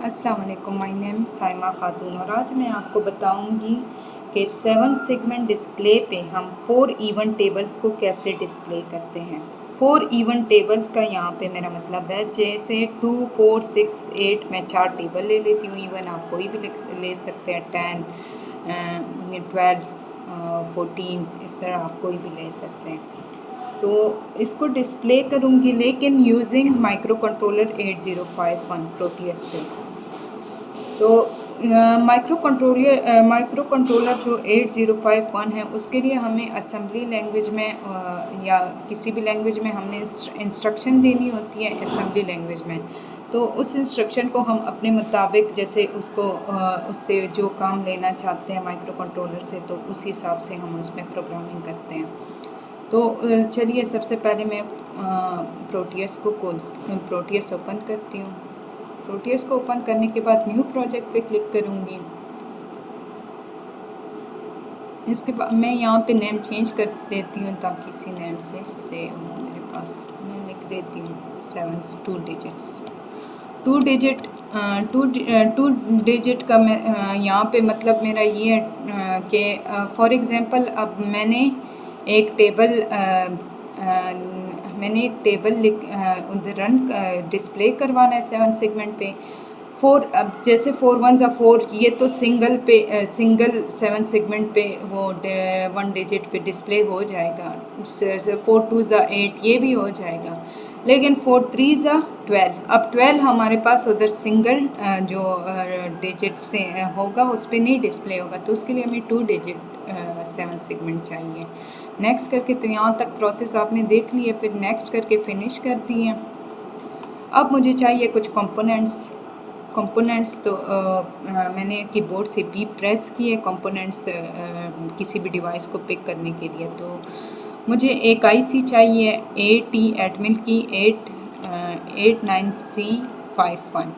अस्सलाम वालेकुम, my name is Saima खातून और आज मैं आपको बताऊंगी कि 7 सेगमेंट डिस्प्ले पे हम 4 इवन टेबल्स को कैसे डिस्प्ले करते हैं। 4 इवन टेबल्स का यहाँ पे मेरा मतलब है जैसे 2, 4, 6, 8 मैं 4 टेबल ले लेती हूँ। इवन आप कोई भी ले सकते हैं, 10, 12, 14, इस तरह आप कोई भी ले सकते हैं। तो इसको डिस्प्ले करूँगी लेकिन यूजिंग माइक्रो कंट्रोलर 8051 प्रोटियस पे। तो माइक्रो कंट्रोलर जो 8051 है उसके लिए हमें असेंबली लैंग्वेज में या किसी भी लैंग्वेज में हमने इंस्ट्रक्शन देनी होती है असेंबली लैंग्वेज में। तो उस इंस्ट्रक्शन को हम अपने मुताबिक जैसे उससे जो काम लेना चाहते हैं माइक्रो कंट्रोलर से, तो उस हिसाब से हम उसमें प्रोग्रामिंग करते हैं। तो चलिए सबसे पहले मैं प्रोटियस ओपन करती हूँ। प्रोटियस को ओपन करने के बाद न्यू प्रोजेक्ट पे क्लिक करूँगी। इसके बाद मैं यहाँ पे नेम चेंज कर देती हूँ ताकि इसी नेम से हो मेरे पास। मैं लिख देती हूँ 2 डिजिट्स। 2 डिजिट का मैं यहाँ पे मतलब मेरा ये है कि फॉर एग्ज़ाम्पल अब मैंने एक टेबल रन डिस्प्ले करवाना है 7 सेगमेंट पे। 4 अब जैसे 4 1 ज़ा 4 ये तो सिंगल 7 सेगमेंट पे वो 1 डिजिट पे डिस्प्ले हो जाएगा। 4 2 ज़ा 8 ये भी हो जाएगा, लेकिन 4 3 ज़ा 12। अब 12 हमारे पास उधर सिंगल जो डिजिट से होगा उस पर नहीं डिस्प्ले होगा, तो उसके लिए हमें 2 डिजिट 7 सेगमेंट चाहिए। नेक्स्ट करके तो यहाँ तक प्रोसेस आपने देख ली है, फिर नेक्स्ट करके फिनिश कर दिए। अब मुझे चाहिए कुछ कंपोनेंट्स। तो मैंने कीबोर्ड से बी प्रेस किए कंपोनेंट्स किसी भी डिवाइस को पिक करने के लिए। तो मुझे एक आईसी चाहिए AT एडमिन की 89C51।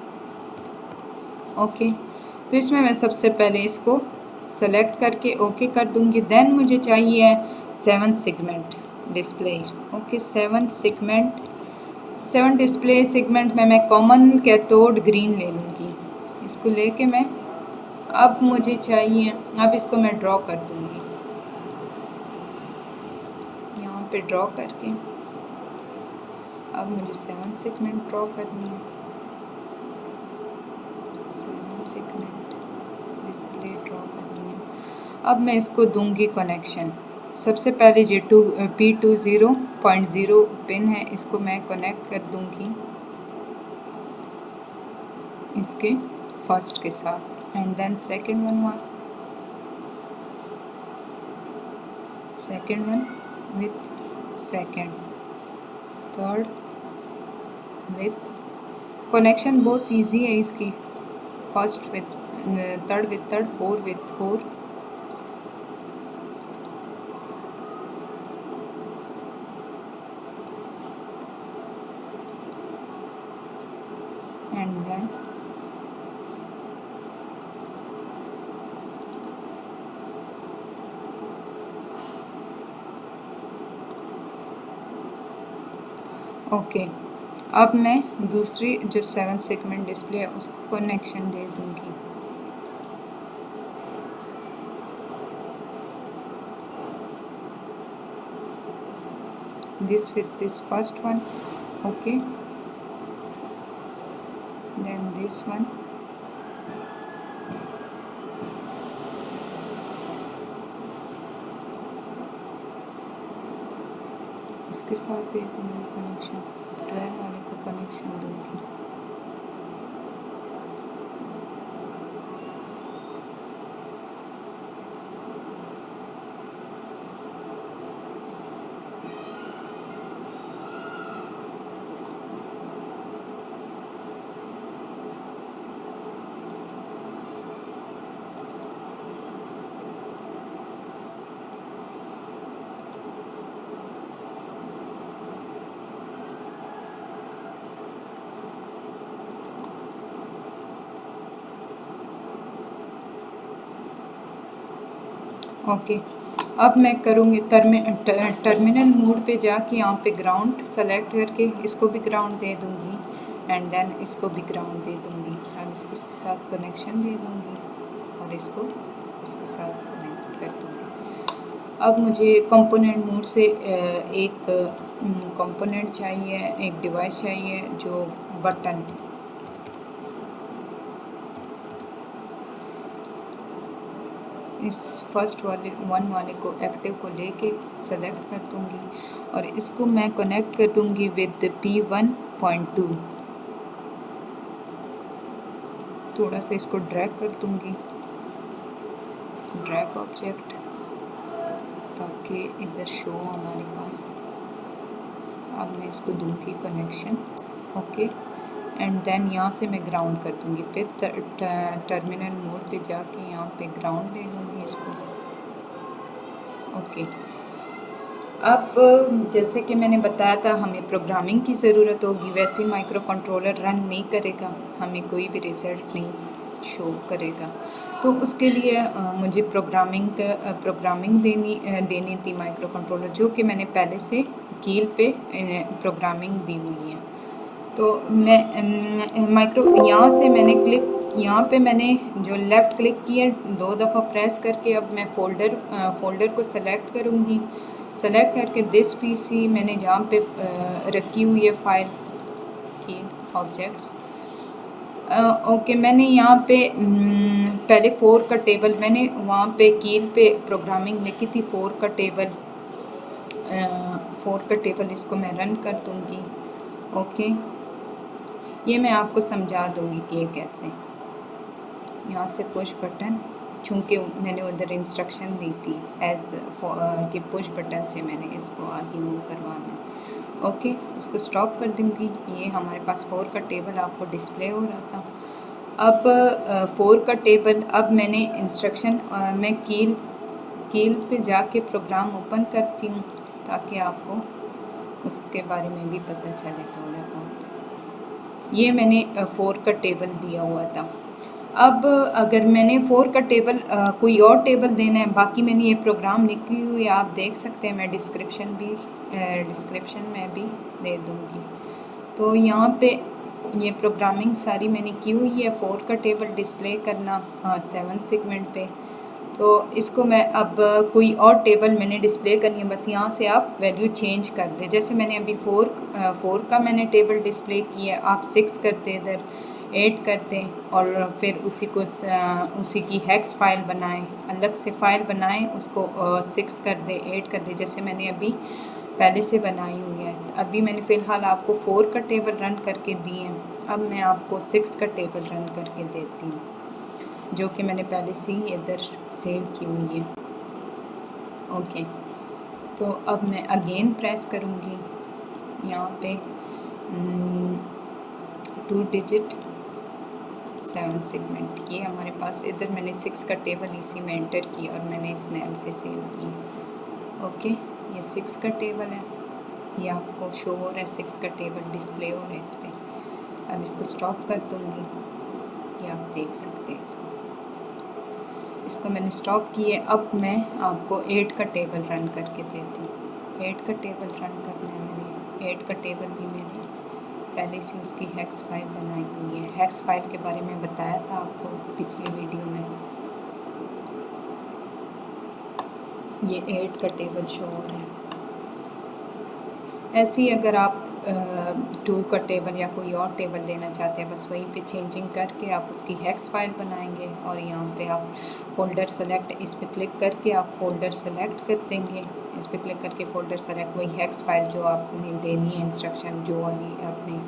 ओके, तो इसमें मैं सबसे पहले इसको सेलेक्ट करके ओके कर दूंगी। देन मुझे चाहिए 7 segment display. Okay, 7 display segment में मैं कॉमन कैथोड ग्रीन ले लूँगी। इसको लेके मैं अब मुझे चाहिए, अब इसको मैं ड्रॉ कर दूँगी। यहाँ पे ड्रॉ करके अब मुझे 7 सेगमेंट ड्रॉ करनी है। 7 सेगमेंट डिस्प्ले ड्रॉ करनी है। अब मैं इसको दूंगी कनेक्शन। सबसे पहले ये P20.0 पिन है, इसको मैं कनेक्ट कर दूंगी इसके फर्स्ट के साथ, and then second one with second, third with. Connection बहुत इजी है इसकी। First with third, four with four, and then okay. अब मैं दूसरी जो 7 सेगमेंट डिस्प्ले है उसको कनेक्शन दे दूंगी। this with this first one, okay, then this one, इसके साथ दे दूँगी कनेक्शन, 12 वाले को कनेक्शन दूँगी। ओके, अब मैं करूँगी टर्मिनल मोड पे जाके यहाँ पे ग्राउंड सेलेक्ट करके इसको भी ग्राउंड दे दूँगी, एंड देन इसको भी ग्राउंड दे दूँगी। अब इसको इसके साथ कनेक्शन दे दूँगी और इसको इसके साथ कनेक्ट कर दूँगी। अब मुझे कंपोनेंट मोड से एक कंपोनेंट चाहिए, एक डिवाइस चाहिए जो बटन इस फर्स्ट वाले वाले को एक्टिव को लेके सेलेक्ट कर दूँगी और इसको मैं कनेक्ट कर दूँगी विद P1.2। थोड़ा सा इसको ड्रैग कर दूँगी, ड्रैग ऑब्जेक्ट, ताकि इधर शो हमारे पास। अब मैं इसको दूँगी कनेक्शन, ओके, एंड देन यहाँ से मैं ग्राउंड कर दूँगी। फिर टर्मिनल मोड पे जाके यहाँ पे ग्राउंड ले लूँगी इसको, ओके। अब जैसे कि मैंने बताया था हमें प्रोग्रामिंग की ज़रूरत होगी, वैसे माइक्रो कंट्रोलर रन नहीं करेगा, हमें कोई भी रिज़ल्ट नहीं शो करेगा। तो उसके लिए मुझे प्रोग्रामिंग देनी थी माइक्रो कंट्रोलर, जो कि मैंने पहले से कील पे प्रोग्रामिंग दी हुई है। तो मैं यहाँ से मैंने यहाँ पे मैंने जो लेफ़्ट क्लिक किया 2 दफ़ा प्रेस करके अब मैं फ़ोल्डर को सेलेक्ट करूँगी। सेलेक्ट करके दिस पीसी मैंने जहाँ पे रखी हुई है फाइल की ऑब्जेक्ट्स, ओके। मैंने यहाँ पे पहले 4 का टेबल मैंने वहाँ पे कील पे प्रोग्रामिंग लिखी थी, 4 का टेबल इसको मैं रन कर दूँगी, ओके। ये मैं आपको समझा दूँगी कि ये कैसे। यहाँ से पुश बटन, चूँकि मैंने उधर इंस्ट्रक्शन दी थी कि पुश बटन से मैंने इसको आगे मूव करवाना है, ओके। इसको स्टॉप कर दूँगी। ये हमारे पास 4 का टेबल आपको डिस्प्ले हो रहा था। अब 4 का टेबल, अब मैंने इंस्ट्रक्शन मैं कील पे जाके प्रोग्राम ओपन करती हूँ ताकि आपको उसके बारे में भी पता चले थोड़ा बहुत। ये मैंने 4 का टेबल दिया हुआ था। अब अगर मैंने 4 का टेबल कोई और टेबल देना है, बाकी मैंने ये प्रोग्राम लिखी हुई है, आप देख सकते हैं। मैं डिस्क्रिप्शन में भी दे दूँगी। तो यहाँ पे ये प्रोग्रामिंग सारी मैंने की हुई है, 4 का टेबल डिस्प्ले करना 7 सेगमेंट पे। तो इसको मैं अब कोई और टेबल मैंने डिस्प्ले करनी है, बस यहाँ से आप वैल्यू चेंज कर दें। जैसे मैंने अभी 4 का मैंने टेबल डिस्प्ले किया, आप 6 करते इधर 8 करते और फिर उसी की हेक्स फाइल बनाएं, अलग से फाइल बनाएं, उसको 6 कर दे, 8 कर दे, जैसे मैंने अभी पहले से बनाई हुई है। अभी मैंने फ़िलहाल आपको 4 का टेबल रन करके दिए हैं, अब मैं आपको 6 का टेबल रन करके देती हूँ, जो कि मैंने पहले से ही इधर सेव की हुई है, ओके। तो अब मैं अगेन प्रेस करूँगी यहाँ पे 2 डिजिट 7 सेगमेंट, ये हमारे पास इधर मैंने 6 का टेबल इसी में एंटर किया और मैंने इस नेम से सेव की, ओके। ये 6 का टेबल है, ये आपको शो हो रहा है, 6 का टेबल डिस्प्ले हो रहा है इस पर। अब इसको स्टॉप कर दूँगी, ये आप देख सकते हैं इसको मैंने स्टॉप किए। अब मैं आपको 8 का टेबल रन करके देती हूँ। 8 का टेबल रन करना है मैंने, 8 का टेबल भी मैंने पहले से उसकी हेक्स फाइल बनाई हुई है। हेक्स फाइल के बारे में बताया था आपको पिछली वीडियो में। ये 8 का टेबल शो हो रहा है। ऐसे ही अगर आप 2 का टेबल या कोई और टेबल देना चाहते हैं, बस वहीं पे चेंजिंग करके आप उसकी हेक्स फाइल बनाएंगे और यहाँ पे आप फ़ोल्डर सेलेक्ट, इस पर क्लिक करके आप फ़ोल्डर सेलेक्ट कर देंगे। इस पर क्लिक करके फ़ोल्डर सेलेक्ट, वही हेक्स फाइल जो आपने देनी है, इंस्ट्रक्शन जो वाली आपने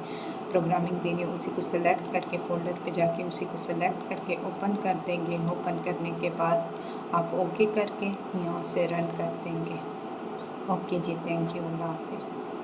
प्रोग्रामिंग देनी है, उसी को सेलेक्ट करके फ़ोल्डर पे जाके उसी को सेलेक्ट करके ओपन कर देंगे। ओपन करने के बाद आप ओके करके यहाँ से रन कर देंगे। ओके जी, थैंक यू, अल्लाह हाफिज़।